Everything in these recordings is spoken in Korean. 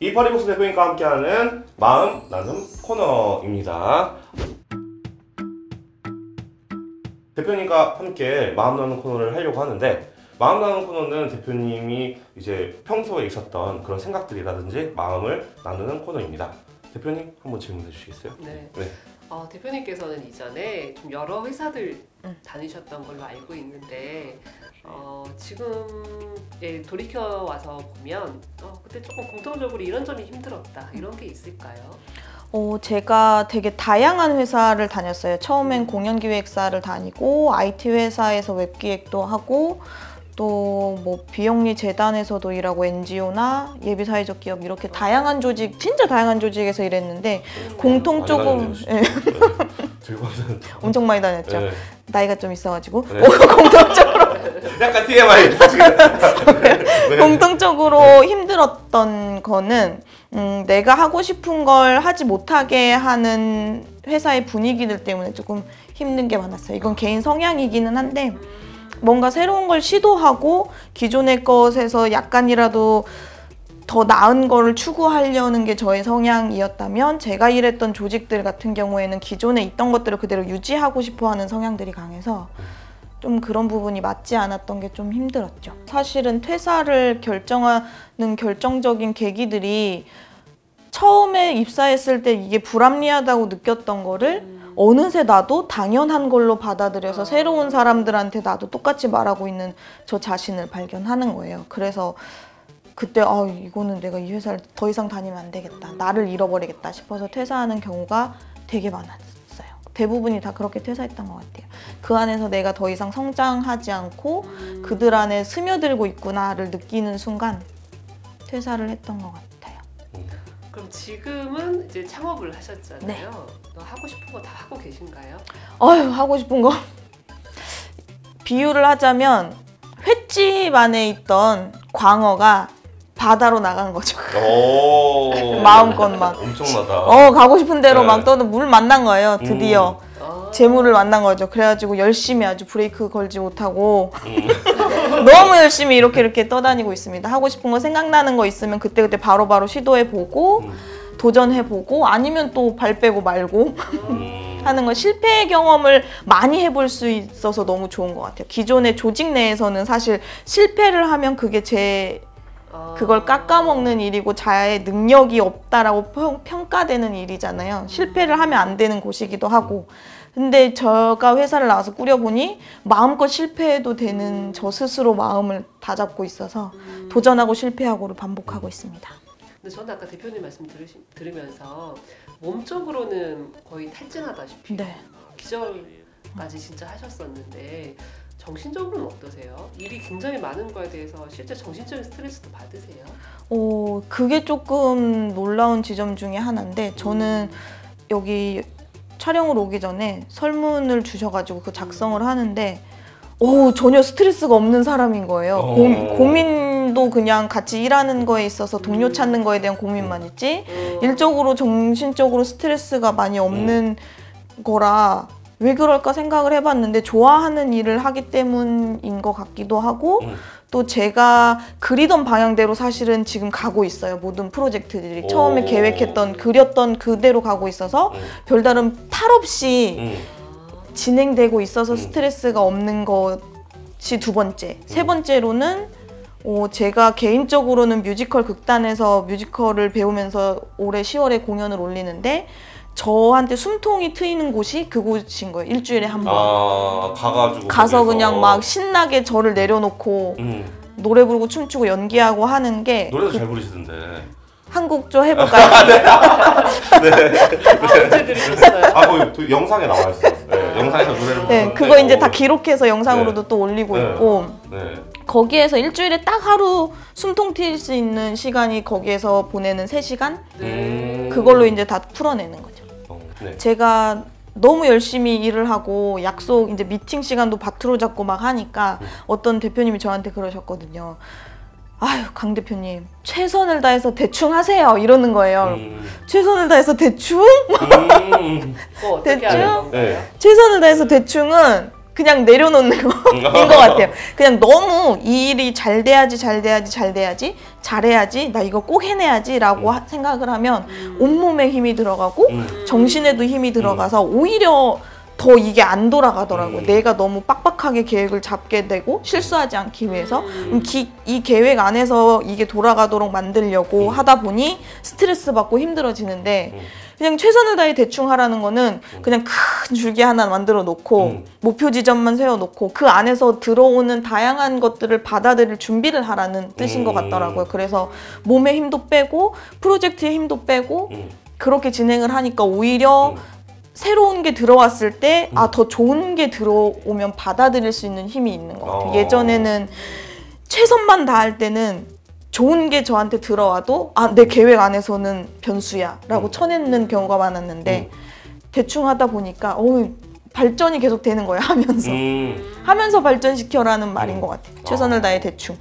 이파리복스 대표님과 함께하는 마음 나눔 코너입니다. 대표님과 함께 마음 나눔 코너를 하려고 하는데, 마음 나눔 코너는 대표님이 이제 평소에 있었던 그런 생각들이라든지 마음을 나누는 코너입니다. 대표님 한번 질문해 주시겠어요? 네. 네. 대표님께서는 이전에 좀 여러 회사들 다니셨던 걸로 알고 있는데 지금 돌이켜 와서 보면 그때 조금 공통적으로 이런 점이 힘들었다 이런 게 있을까요? 제가 되게 다양한 회사를 다녔어요. 처음엔 공연기획사를 다니고 IT 회사에서 웹기획도 하고 또 뭐 비영리 재단에서도 일하고 NGO나 예비사회적 기업 이렇게 다양한 조직, 진짜 다양한 조직에서 일했는데 공통적으로 엄청 많이 다녔죠. 네. 나이가 좀 있어가지고 네. 공통적으로 약간 TMI 네. 공통적으로 힘들었던 거는 내가 하고 싶은 걸 하지 못하게 하는 회사의 분위기들 때문에 조금 힘든 게 많았어요. 이건 개인 성향이기는 한데 뭔가 새로운 걸 시도하고 기존의 것에서 약간이라도 더 나은 거를 추구하려는 게 저의 성향이었다면, 제가 일했던 조직들 같은 경우에는 기존에 있던 것들을 그대로 유지하고 싶어 하는 성향들이 강해서 좀 그런 부분이 맞지 않았던 게 좀 힘들었죠. 사실은 퇴사를 결정하는 결정적인 계기들이 처음에 입사했을 때 이게 불합리하다고 느꼈던 거를 어느새 나도 당연한 걸로 받아들여서 새로운 사람들한테 나도 똑같이 말하고 있는 저 자신을 발견하는 거예요. 그래서 그때 이거는 내가 이 회사를 더 이상 다니면 안 되겠다, 나를 잃어버리겠다 싶어서 퇴사하는 경우가 되게 많았어요. 대부분이 다 그렇게 퇴사했던 것 같아요. 그 안에서 내가 더 이상 성장하지 않고 그들 안에 스며들고 있구나를 느끼는 순간 퇴사를 했던 것 같아요. 그럼 지금은 이제 창업을 하셨잖아요. 네. 하고 싶은 거 다 하고 계신가요? 하고 싶은 거 비유를 하자면 횟집 안에 있던 광어가 바다로 나간 거죠. 마음껏 막 엄청나다. 가고 싶은 대로 막 떠는 물 만난 거예요. 드디어 재물을 만난 거죠. 그래가지고 열심히 아주 브레이크 걸지 못하고 너무 열심히 이렇게 떠다니고 있습니다. 하고 싶은 거 생각나는 거 있으면 그때그때 바로바로 시도해보고 도전해보고 아니면 또 발 빼고 말고 하는 거, 실패 경험을 많이 해볼 수 있어서 너무 좋은 것 같아요. 기존의 조직 내에서는 사실 실패를 하면 그게 그걸 깎아먹는 일이고 자의 능력이 없다라고 평가되는 일이잖아요. 실패를 하면 안 되는 곳이기도 하고. 근데 제가 회사를 나와서 꾸려보니 마음껏 실패해도 되는 저 스스로 마음을 다잡고 있어서 도전하고 실패하고를 반복하고 있습니다. 근데 저는 아까 대표님 말씀 들으면서 몸적으로는 거의 탈진하다시피 기절까지 진짜 하셨었는데 정신적으로는 어떠세요? 일이 굉장히 많은 거에 대해서 실제 정신적인 스트레스도 받으세요? 그게 조금 놀라운 지점 중에 하나인데, 저는 여기 촬영을 오기 전에 설문을 주셔가지고 그 작성을 하는데 전혀 스트레스가 없는 사람인 거예요. 고민도 그냥 같이 일하는 거에 있어서 동료 찾는 거에 대한 고민만 있지 일적으로 정신적으로 스트레스가 많이 없는 거라 왜 그럴까 생각을 해봤는데, 좋아하는 일을 하기 때문인 것 같기도 하고 또 제가 그리던 방향대로 사실은 지금 가고 있어요. 모든 프로젝트들이 처음에 계획했던 그렸던 그대로 가고 있어서 별다른 탈 없이 진행되고 있어서 스트레스가 없는 것이 두 번째. 세 번째로는 제가 개인적으로는 뮤지컬 극단에서 뮤지컬을 배우면서 올해 10월에 공연을 올리는데 저한테 숨통이 트이는 곳이 그곳인 거예요. 일주일에 한 번. 가서 그냥 막 신나게 저를 내려놓고 노래 부르고 춤추고 연기하고 하는 게. 노래도 잘 부르시던데. 한국조 해볼까요? 언제 들으셨어요? 거기 영상에 나와 있어요. 영상에서 노래를 부르는데. 그거 이제 다 기록해서 영상으로도 또 올리고 있고. 거기에서 일주일에 딱 하루 숨통 트일 수 있는 시간이 거기에서 보내는 3시간? 그걸로 이제 다 풀어내는 거죠. 제가 너무 열심히 일을 하고 약속 이제 미팅 시간도 바트로 잡고 막 하니까 어떤 대표님이 저한테 그러셨거든요. 아유, 강 대표님 최선을 다해서 대충 하세요 이러는 거예요. 최선을 다해서 대충? 대충? 최선을 다해서 대충은 그냥 내려놓는 거인 것 같아요. 그냥 너무 이 일이 잘 돼야지 잘해야지 나 이거 꼭 해내야지라고 생각을 하면 온몸에 힘이 들어가고 정신에도 힘이 들어가서 오히려 더 이게 안 돌아가더라고요. 내가 너무 빡빡하게 계획을 잡게 되고 실수하지 않기 위해서 이 계획 안에서 이게 돌아가도록 만들려고 하다 보니 스트레스 받고 힘들어지는데 그냥 최선을 다해 대충 하라는 거는 그냥 큰 줄기 하나 만들어 놓고 목표 지점만 세워 놓고 그 안에서 들어오는 다양한 것들을 받아들일 준비를 하라는 뜻인 것 같더라고요. 그래서 몸의 힘도 빼고 프로젝트의 힘도 빼고 그렇게 진행을 하니까 오히려 새로운 게 들어왔을 때 더 좋은 게 들어오면 받아들일 수 있는 힘이 있는 것 같아요. 예전에는 최선만 다할 때는 좋은 게 저한테 들어와도 내 계획 안에서는 변수야 라고 쳐내는 경우가 많았는데 대충 하다 보니까 발전이 계속 되는 거예요. 하면서 발전시켜라는 말인 것 같아요. 최선을 다해 대충.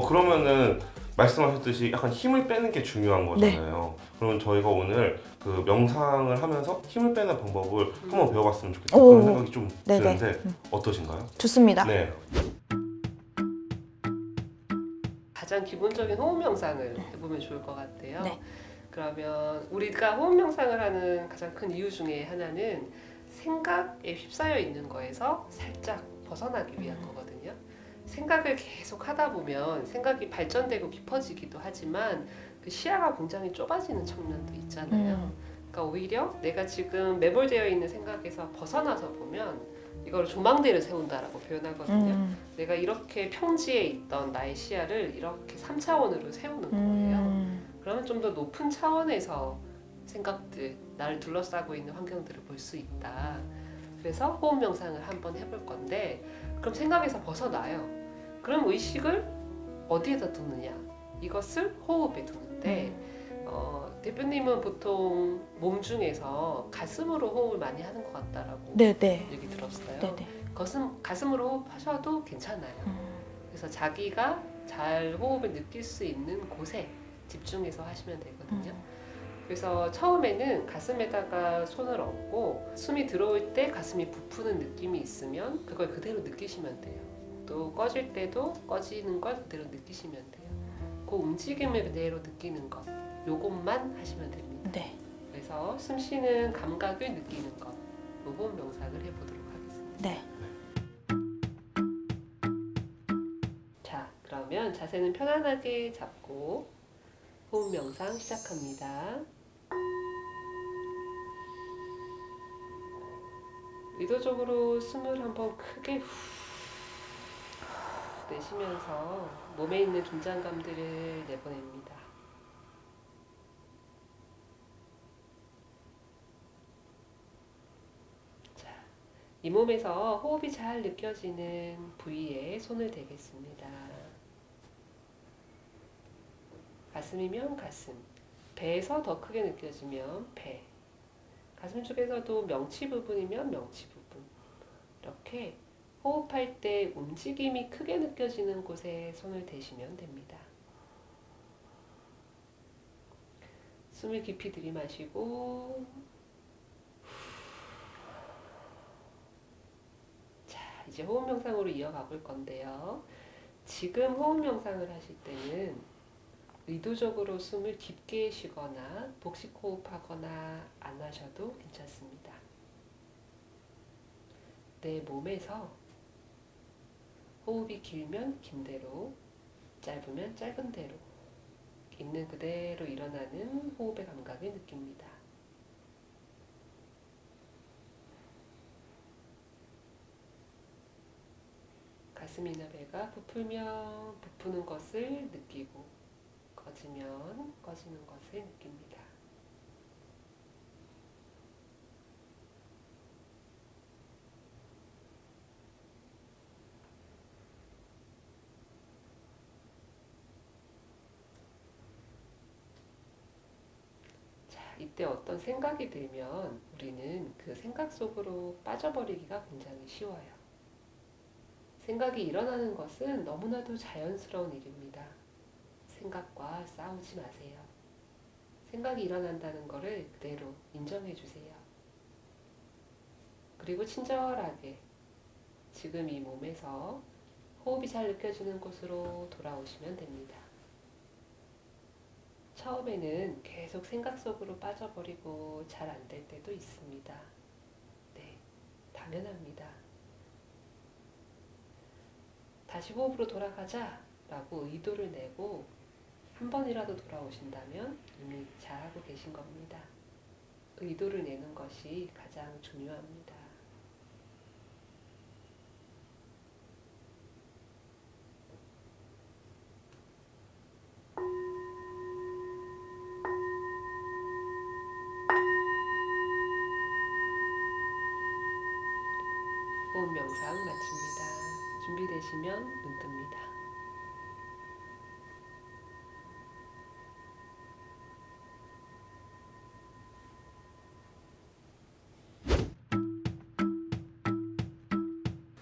그러면은 말씀하셨듯이 약간 힘을 빼는 게 중요한 거잖아요. 네. 그러면 저희가 오늘 그 명상을 하면서 힘을 빼는 방법을 한번 배워봤으면 좋겠다 그런 생각이 좀 드는데 어떠신가요? 좋습니다. 네. 가장 기본적인 호흡 명상을 해보면 좋을 것 같아요. 네. 그러면 우리가 호흡 명상을 하는 가장 큰 이유 중에 하나는 생각에 휩싸여 있는 거에서 살짝 벗어나기 위한 거거든요. 생각을 계속 하다 보면 생각이 발전되고 깊어지기도 하지만 그 시야가 굉장히 좁아지는 측면도 있잖아요. 그러니까 오히려 내가 지금 매몰되어 있는 생각에서 벗어나서 보면 이걸 조망대를 세운다라고 표현하거든요. 내가 이렇게 평지에 있던 나의 시야를 이렇게 3차원으로 세우는 거예요. 그러면 좀 더 높은 차원에서 생각들, 나를 둘러싸고 있는 환경들을 볼 수 있다. 그래서 호흡 명상을 한번 해볼 건데 그럼 생각에서 벗어나요. 그럼 의식을 어디에다 두느냐? 이것을 호흡에 두는데 대표님은 보통 몸 중에서 가슴으로 호흡을 많이 하는 것 같다라고 얘기 들었어요. 가슴으로 호흡하셔도 괜찮아요. 그래서 자기가 잘 호흡을 느낄 수 있는 곳에 집중해서 하시면 되거든요. 그래서 처음에는 가슴에다가 손을 얹고 숨이 들어올 때 가슴이 부푸는 느낌이 있으면 그걸 그대로 느끼시면 돼요. 또 꺼질 때도 꺼지는 걸 그대로 느끼시면 돼요. 그 움직임을 그대로 느끼는 것, 요것만 하시면 됩니다. 네. 그래서 숨 쉬는 감각을 느끼는 것, 호흡 명상을 해보도록 하겠습니다. 네. 자, 그러면 자세는 편안하게 잡고 호흡 명상 시작합니다. 의도적으로 숨을 한번 크게 후 내쉬면서 몸에 있는 긴장감들을 내보냅니다. 자, 이 몸에서 호흡이 잘 느껴지는 부위에 손을 대겠습니다. 가슴이면 가슴, 배에서 더 크게 느껴지면 배, 가슴 쪽에서도 명치 부분이면 명치 부분, 이렇게 호흡할 때 움직임이 크게 느껴지는 곳에 손을 대시면 됩니다. 숨을 깊이 들이마시고 자, 이제 호흡 명상으로 이어가 볼 건데요. 지금 호흡 명상을 하실 때는 의도적으로 숨을 깊게 쉬거나 복식 호흡하거나 안 하셔도 괜찮습니다. 내 몸에서 호흡이 길면 긴 대로, 짧으면 짧은 대로 있는 그대로 일어나는 호흡의 감각을 느낍니다. 가슴이나 배가 부풀면 부푸는 것을 느끼고 꺼지면 꺼지는 것을 느낍니다. 이때 어떤 생각이 들면 우리는 그 생각 속으로 빠져버리기가 굉장히 쉬워요. 생각이 일어나는 것은 너무나도 자연스러운 일입니다. 생각과 싸우지 마세요. 생각이 일어난다는 것을 그대로 인정해 주세요. 그리고 친절하게 지금 이 몸에서 호흡이 잘 느껴지는 곳으로 돌아오시면 됩니다. 처음에는 계속 생각 속으로 빠져버리고 잘 안 될 때도 있습니다. 네, 당연합니다. 다시 호흡으로 돌아가자 라고 의도를 내고 한 번이라도 돌아오신다면 이미 잘하고 계신 겁니다. 의도를 내는 것이 가장 중요합니다. 호흡 명상 마칩니다. 준비되시면 눈 뜹니다.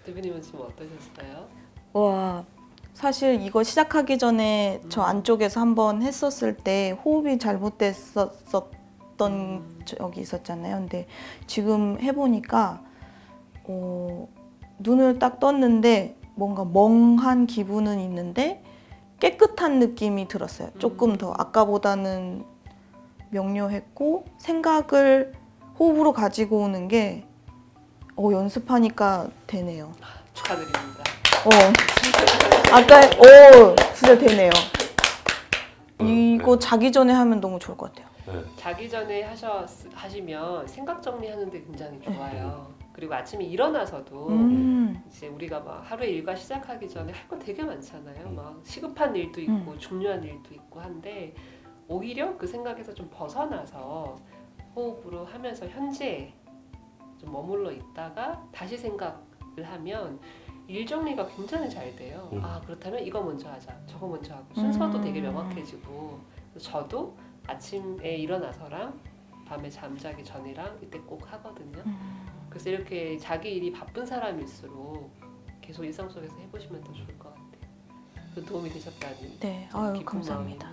대표님은 지금 어떠셨어요? 와, 사실 이거 시작하기 전에 저 안쪽에서 한번 했었을 때 호흡이 잘못됐었던 적이 있었잖아요. 근데 지금 해보니까 눈을 딱 떴는데 뭔가 멍한 기분은 있는데 깨끗한 느낌이 들었어요. 조금 더 아까보다는 명료했고 생각을 호흡으로 가지고 오는 게 연습하니까 되네요. 축하드립니다. 아까 진짜 되네요. 이거 자기 전에 하면 너무 좋을 것 같아요. 네. 자기 전에 하시면 생각 정리하는데 굉장히 좋아요. 그리고 아침에 일어나서도 이제 우리가 막 하루의 일과 시작하기 전에 할 거 되게 많잖아요. 막 시급한 일도 있고 중요한 일도 있고 한데 오히려 그 생각에서 좀 벗어나서 호흡으로 하면서 현재에 좀 머물러 있다가 다시 생각을 하면 일 정리가 굉장히 잘 돼요. 그렇다면 이거 먼저 하자, 저거 먼저 하고 순서도 되게 명확해지고. 그래서 저도 아침에 일어나서랑 밤에 잠자기 전이랑 이때 꼭 하거든요. 그래서 이렇게 자기 일이 바쁜 사람일수록 계속 일상 속에서 해보시면 더 좋을 것 같아요. 도움이 되셨다니. 네, 감사합니다.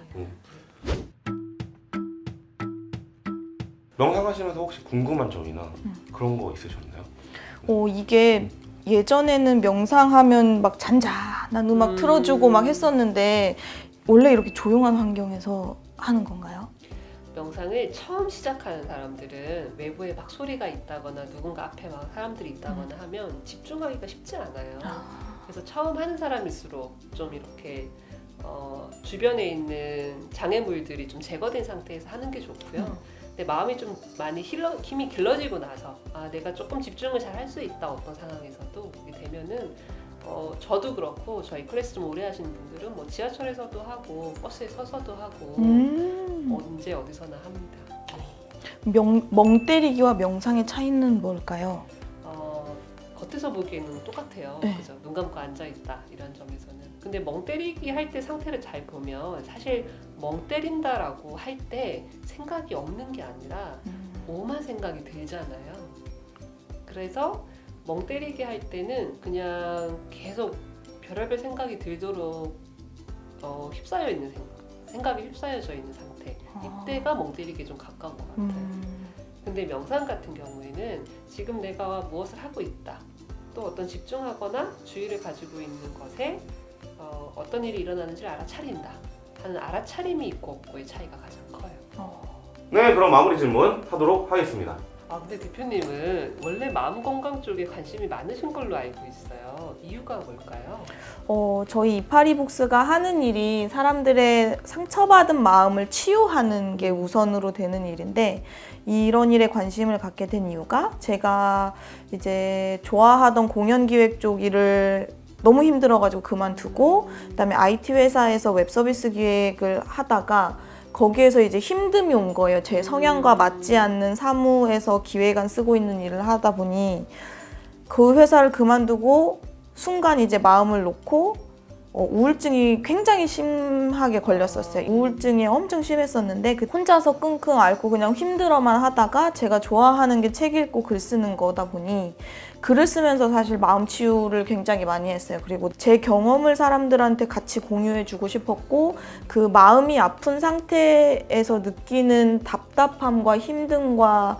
명상하시면서 혹시 궁금한 점이나 그런 거 있으셨나요? 이게 예전에는 명상하면 막 잔잔한 음악 틀어주고 막 했었는데 원래 이렇게 조용한 환경에서 하는 건가요? 명상을 처음 시작하는 사람들은 외부에 막 소리가 있다거나 누군가 앞에 막 사람들이 있다거나 하면 집중하기가 쉽지 않아요. 그래서 처음 하는 사람일수록 좀 이렇게 주변에 있는 장애물들이 좀 제거된 상태에서 하는 게 좋고요. 근데 마음이 좀 많이 힘이 길러지고 나서 내가 조금 집중을 잘 할 수 있다 어떤 상황에서도 이렇게 되면은 저도 그렇고 저희 클래스 좀 오래 하시는 분들은 뭐 지하철에서도 하고 버스에 서서도 하고 언제 어디서나 합니다. 멍 때리기와 명상의 차이는 뭘까요? 겉에서 보기에는 똑같아요. 네. 그죠? 눈 감고 앉아 있다 이런 점에서는. 근데 멍 때리기 할 때 상태를 잘 보면 사실 멍 때린다라고 할 때 생각이 없는 게 아니라 오만 생각이 들잖아요. 그래서 멍 때리기 할 때는 그냥 계속 별의별 생각이 들도록 휩싸여 있는 생각이 휩싸여져 있는 상태. 이때가 멍 때리기에 좀 가까운 것 같아요. 근데 명상 같은 경우에는 지금 내가 무엇을 하고 있다, 또 어떤 집중하거나 주의를 가지고 있는 것에 어떤 일이 일어나는지를 알아차린다 하는 알아차림이 있고 없고의 차이가 가장 커요. 네, 그럼 마무리 질문 하도록 하겠습니다. 근데 대표님은 원래 마음 건강 쪽에 관심이 많으신 걸로 알고 있어요. 이유가 뭘까요? 저희 이파리북스가 하는 일이 사람들의 상처받은 마음을 치유하는 게 우선으로 되는 일인데, 이런 일에 관심을 갖게 된 이유가 제가 이제 좋아하던 공연 기획 쪽 일을 너무 힘들어가지고 그만두고, 그다음에 IT 회사에서 웹 서비스 기획을 하다가 거기에서 이제 힘듦이 온 거예요. 제 성향과 맞지 않는 사무에서 기획안 쓰고 있는 일을 하다 보니 그 회사를 그만두고 순간 이제 마음을 놓고 우울증이 굉장히 심하게 걸렸었어요. 우울증이 엄청 심했었는데 혼자서 끙끙 앓고 그냥 힘들어만 하다가 제가 좋아하는 게 책 읽고 글 쓰는 거다 보니 글을 쓰면서 사실 마음 치유를 굉장히 많이 했어요. 그리고 제 경험을 사람들한테 같이 공유해주고 싶었고, 그 마음이 아픈 상태에서 느끼는 답답함과 힘듦과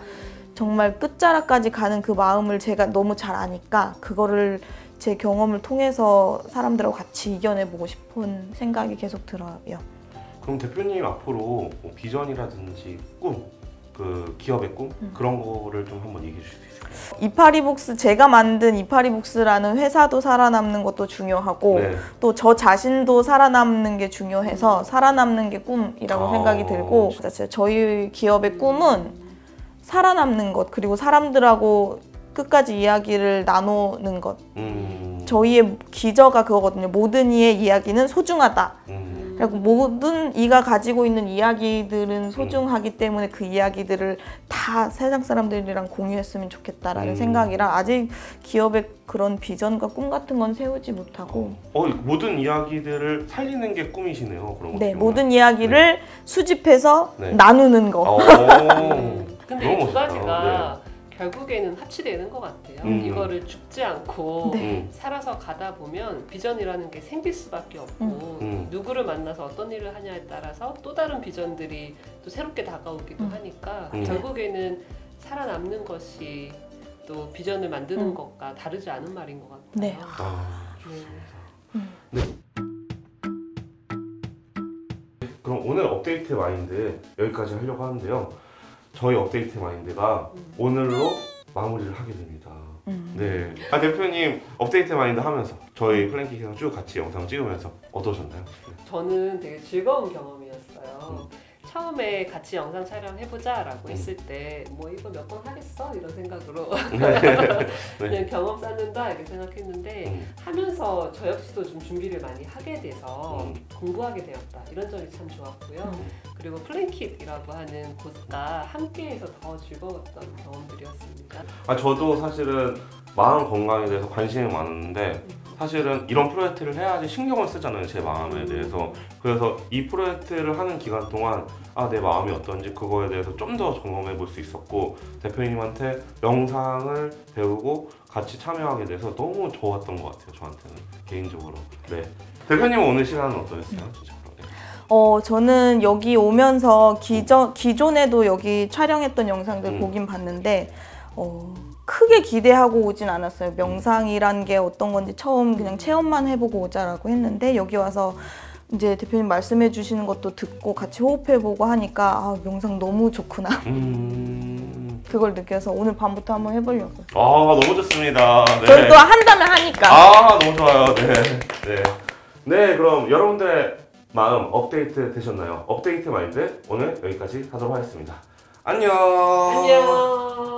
정말 끝자락까지 가는 그 마음을 제가 너무 잘 아니까 그거를 제 경험을 통해서 사람들하고 같이 이겨내보고 싶은 생각이 계속 들어요. 그럼 대표님 앞으로 뭐 비전이라든지 꿈, 그 기업의 꿈 그런 거를 좀 한번 얘기해 주실 수 있을까요? 이파리북스, 제가 만든 이파리북스라는 회사도 살아남는 것도 중요하고 네. 또 저 자신도 살아남는 게 중요해서 살아남는 게 꿈이라고 생각이 들고, 저희 기업의 꿈은 살아남는 것, 그리고 사람들하고 끝까지 이야기를 나누는 것. 저희의 기저가 그거거든요. 모든 이의 이야기는 소중하다. 그리고 모든 이가 가지고 있는 이야기들은 소중하기 때문에 그 이야기들을 다 세상 사람들이랑 공유했으면 좋겠다라는 생각이라 아직 기업의 그런 비전과 꿈 같은 건 세우지 못하고. 모든 이야기들을 살리는 게 꿈이시네요. 그런 거. 네, 모든 이야기를 수집해서 네. 나누는 거. 근데 이 두 멋있다. 가지가 결국에는 합치되는 것 같아요. 이거를 죽지 않고 살아서 가다 보면 비전이라는 게 생길 수밖에 없고 누구를 만나서 어떤 일을 하냐에 따라서 또 다른 비전들이 또 새롭게 다가오기도 하니까 결국에는 살아남는 것이 또 비전을 만드는 것과 다르지 않은 말인 것 같아요. 네. 네. 그럼 오늘 업데이트 마인드 여기까지 하려고 하는데요. 저희 업데이트 마인드가 오늘로 마무리를 하게 됩니다. 네. 대표님 업데이트 마인드 하면서 저희 플랭킹이랑 쭉 같이 영상 찍으면서 어떠셨나요? 저는 되게 즐거운 경험이었어요. 처음에 같이 영상 촬영해보자 라고 했을 때 뭐 이거 몇 번 하겠어? 이런 생각으로 그냥 경험 쌓는다 이렇게 생각했는데 하면서 저 역시도 좀 준비를 많이 하게 돼서 공부하게 되었다 이런 점이 참 좋았고요. 그리고 플랭킷이라고 하는 곳과 함께해서 더 즐거웠던 경험들이었습니다. 저도 사실은 마음 건강에 대해서 관심이 많았는데 사실은 이런 프로젝트를 해야지 신경을 쓰잖아요, 제 마음에 대해서. 그래서 이 프로젝트를 하는 기간 동안 내 마음이 어떤지 그거에 대해서 좀 더 점검해 볼 수 있었고, 대표님한테 명상을 배우고 같이 참여하게 돼서 너무 좋았던 것 같아요, 저한테는 개인적으로. 네. 대표님은 오늘 시간은 어떠셨어요? 진짜. 저는 여기 오면서 기존에도 여기 촬영했던 영상들 보긴 봤는데 크게 기대하고 오진 않았어요. 명상이란 게 어떤 건지 처음 그냥 체험만 해보고 오자라고 했는데 여기 와서 이제 대표님 말씀해 주시는 것도 듣고 같이 호흡해보고 하니까 명상 너무 좋구나. 그걸 느껴서 오늘 밤부터 한번 해보려고요. 너무 좋습니다. 네. 저희 또 한다면 하니까. 너무 좋아요. 네. 네, 그럼 여러분들의 마음 업데이트 되셨나요? 업데이트 마인드 오늘 여기까지 하도록 하겠습니다. 안녕. 안녕.